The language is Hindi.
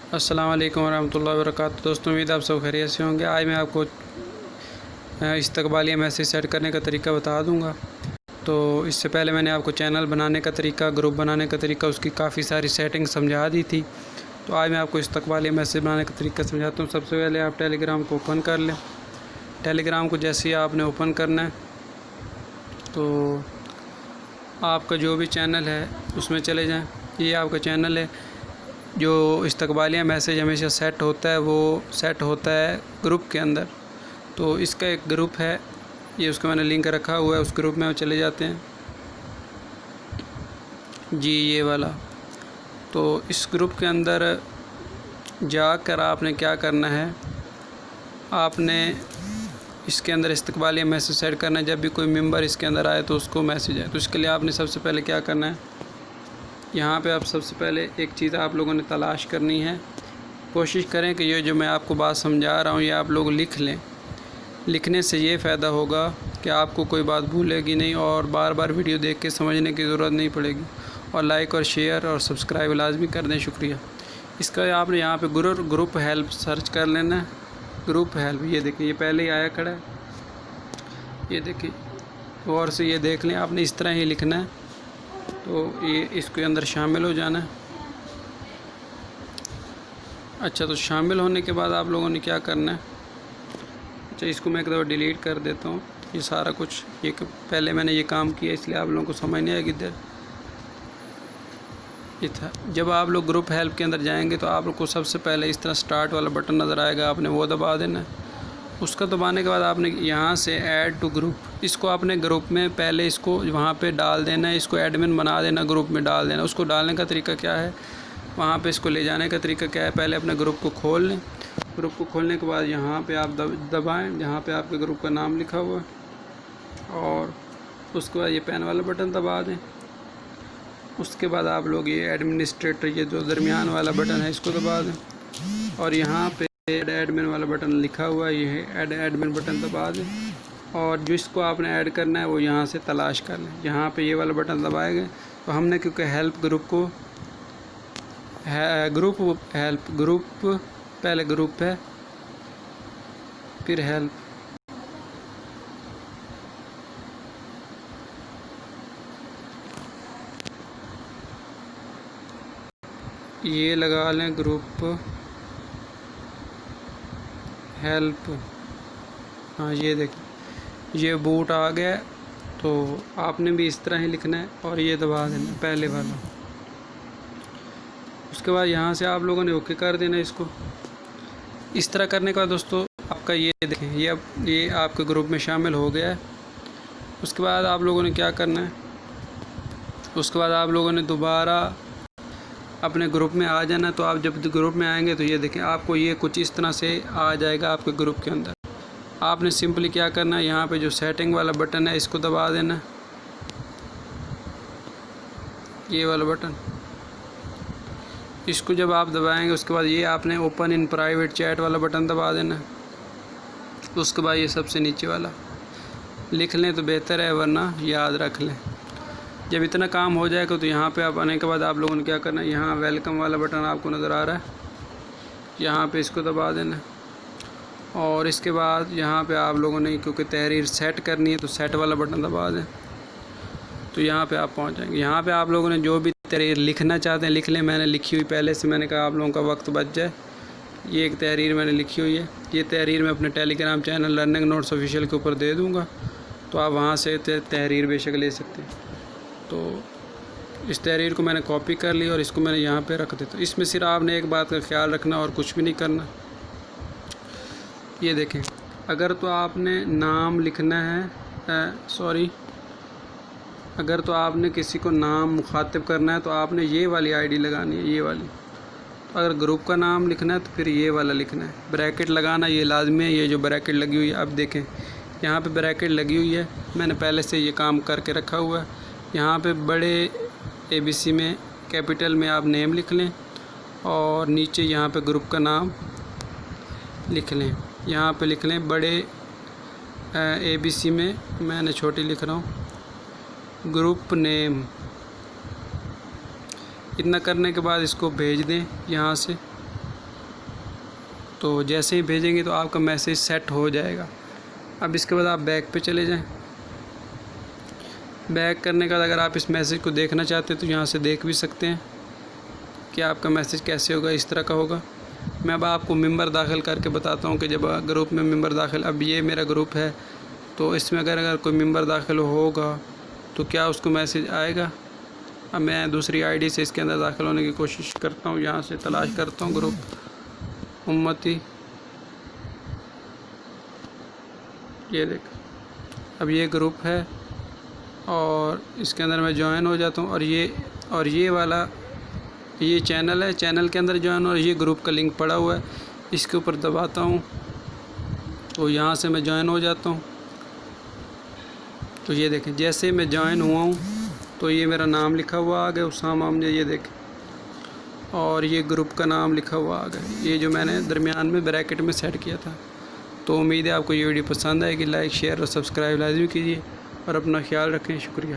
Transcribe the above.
अस्सलाम वालेकुम वरहमतुल्लाहि वबरकातुहू। दोस्तों, उम्मीद आप सब खैरियत से होंगे। आज मैं आपको इस्तकबालिया मैसेज सेट करने का तरीका बता दूंगा। तो इससे पहले मैंने आपको चैनल बनाने का तरीका, ग्रुप बनाने का तरीका, उसकी काफ़ी सारी सेटिंग समझा दी थी। तो आज मैं आपको इस्तकबालिया मैसेज बनाने का तरीका समझाता हूँ। सबसे पहले आप टेलीग्राम को ओपन कर लें। टेलीग्राम को जैसे ही आपने ओपन करना है तो आपका जो भी चैनल है उसमें चले जाएँ। ये आपका चैनल है। जो इस्तकबालिया मैसेज हमेशा सेट होता है वो सेट होता है ग्रुप के अंदर। तो इसका एक ग्रुप है, ये उसका मैंने लिंक रखा हुआ है। उस ग्रुप में चले जाते हैं जी, ये वाला। तो इस ग्रुप के अंदर जाकर आपने क्या करना है, आपने इसके अंदर इस्तकबालिया मैसेज सेट करना है। जब भी कोई मेंबर इसके अंदर आए तो उसको मैसेज आए। तो इसके लिए आपने सबसे पहले क्या करना है, यहाँ पे आप सबसे पहले एक चीज़ आप लोगों ने तलाश करनी है। कोशिश करें कि ये जो मैं आपको बात समझा रहा हूँ ये आप लोग लिख लें। लिखने से ये फ़ायदा होगा कि आपको कोई बात भूलेगी नहीं और बार बार वीडियो देख के समझने की ज़रूरत नहीं पड़ेगी। और लाइक और शेयर और सब्सक्राइब लाजमी कर दें, शुक्रिया। इसका आपने यहाँ पे ग्रुप हेल्प सर्च कर लेना है। ग्रुप हेल्प, ये देखिए, ये पहले ही आया खड़ा है, ये देखिए। गौर से ये देख लें, आपने इस तरह ही लिखना है। तो ये इसके अंदर शामिल हो जाना है। अच्छा, तो शामिल होने के बाद आप लोगों ने क्या करना है, अच्छा इसको मैं एक दफ़ा डिलीट कर देता हूँ। ये सारा कुछ ये पहले मैंने ये काम किया इसलिए आप लोगों को समझ नहीं आएगी। इधर ये था। जब आप लोग ग्रुप हेल्प के अंदर जाएंगे तो आप लोग को सबसे पहले इस तरह स्टार्ट वाला बटन नज़र आएगा, आपने वो दबा देना है। उसका दबाने के बाद आपने यहाँ से ऐड टू ग्रुप, इसको अपने ग्रुप में पहले इसको वहाँ पे डाल देना है। इसको एडमिन बना देना, ग्रुप में डाल देना। उसको डालने का तरीका क्या है, वहाँ पे इसको ले जाने का तरीका क्या है, पहले अपने ग्रुप को खोल लें। ग्रुप को खोलने के बाद यहाँ पे आप दबाएँ जहाँ पे आपके ग्रुप का नाम लिखा हुआ है, और उसके बाद ये पेन वाला बटन दबा दें। उसके बाद आप लोग ये एडमिनिस्ट्रेटर, ये जो दरमियान वाला बटन है, इसको दबा दें। और यहाँ पे ऐड एडमिन वाला बटन लिखा हुआ है, ये है ऐड एडमिन बटन दबा दें। और जिसको आपने ऐड करना है वो यहाँ से तलाश कर लें। यहाँ पे ये वाला बटन दबाएंगे तो हमने, क्योंकि हेल्प ग्रुप को ग्रुप हेल्प ग्रुप, पहले ग्रुप है फिर हेल्प, ये लगा लें ग्रुप हेल्प। हाँ, ये देखिए, ये बूट आ गया। तो आपने भी इस तरह ही लिखना है और ये दबा देना पहले वाला। उसके बाद यहाँ से आप लोगों ने ओके कर देना इसको। इस तरह करने के बाद दोस्तों आपका ये देखें, ये अब ये आपके ग्रुप में शामिल हो गया है। उसके बाद आप लोगों ने क्या करना है, उसके बाद आप लोगों ने दोबारा अपने ग्रुप में आ जाना। तो आप जब ग्रुप में आएंगे तो ये देखें, आपको ये कुछ इस तरह से आ जाएगा आपके ग्रुप के अंदर। आपने सिंपली क्या करना है, यहाँ पे जो सेटिंग वाला बटन है इसको दबा देना, ये वाला बटन। इसको जब आप दबाएंगे उसके बाद ये आपने ओपन इन प्राइवेट चैट वाला बटन दबा देना। उसके बाद ये सबसे नीचे वाला लिख लें तो बेहतर है, वरना याद रख लें। जब इतना काम हो जाएगा तो यहाँ पे आप आने के बाद आप लोगों ने क्या करना है, यहाँ वेलकम वाला बटन आपको नज़र आ रहा है, यहाँ पे इसको दबा देना। और इसके बाद यहाँ पे आप लोगों ने, क्योंकि तहरीर सेट करनी है तो सेट वाला बटन दबा दें। तो यहाँ पे आप पहुँच जाएंगे। यहाँ पे आप लोगों ने जो भी तहरीर लिखना चाहते हैं लिख लें। मैंने लिखी हुई पहले से, मैंने कहा आप लोगों का वक्त बच जाए। ये एक तहरीर मैंने लिखी हुई है। ये तहरीर मैं अपने Telegram channel learning notes official के ऊपर दे दूँगा, तो आप वहाँ से तहरीर बेशक ले सकते हैं। तो इस तहरीर को मैंने कॉपी कर ली और इसको मैंने यहाँ पे रख देता। इसमें सिर्फ आपने एक बात का ख्याल रखना और कुछ भी नहीं करना। ये देखें, अगर तो आपने नाम लिखना है, अगर तो आपने किसी को नाम मुखातिब करना है तो आपने ये वाली आईडी लगानी है, ये वाली। अगर ग्रुप का नाम लिखना है तो फिर ये वाला लिखना है। ब्रैकेट लगाना ये लाजमी है, ये जो ब्रैकेट लगी हुई है। अब देखें, यहाँ पे ब्रैकेट लगी हुई है, मैंने पहले से ये काम करके रखा हुआ है। यहाँ पे बड़े ABC में कैपिटल में आप नेम लिख लें और नीचे यहाँ पे ग्रुप का नाम लिख लें। यहाँ पे लिख लें बड़े ABC में, मैंने छोटी लिख रहा हूँ, ग्रुप नेम। इतना करने के बाद इसको भेज दें यहाँ से। तो जैसे ही भेजेंगे तो आपका मैसेज सेट हो जाएगा। अब इसके बाद आप बैक पे चले जाएं। बैक करने के बाद अगर आप इस मैसेज को देखना चाहते हैं तो यहाँ से देख भी सकते हैं कि आपका मैसेज कैसे होगा, इस तरह का होगा। मैं अब आपको मेंबर दाखिल करके बताता हूँ कि जब ग्रुप में मेंबर दाखिल, अब ये मेरा ग्रुप है तो इसमें अगर कोई मेंबर दाखिल होगा तो क्या उसको मैसेज आएगा। अब मैं दूसरी आईडी से इसके अंदर दाखिल होने की कोशिश करता हूँ, यहाँ से तलाश करता हूँ ग्रुप उम्मती। ये देख, अब ये ग्रुप है और इसके अंदर मैं ज्वाइन हो जाता हूँ और ये वाला ये चैनल है, चैनल के अंदर ज्वाइन और ये ग्रुप का लिंक पड़ा हुआ है, इसके ऊपर दबाता हूँ तो यहाँ से मैं ज्वाइन हो जाता हूँ। तो ये देखें, जैसे मैं ज्वाइन हुआ हूँ तो ये मेरा नाम लिखा हुआ आ गया उसामा अमजद, ये देखें, और ये ग्रुप का नाम लिखा हुआ आ गया, ये जो मैंने दरमियान में ब्रैकेट में सेट किया था। तो उम्मीद है आपको ये वीडियो पसंद आएगी। लाइक शेयर और सब्सक्राइब लाजमी कीजिए और अपना ख्याल रखें। शुक्रिया।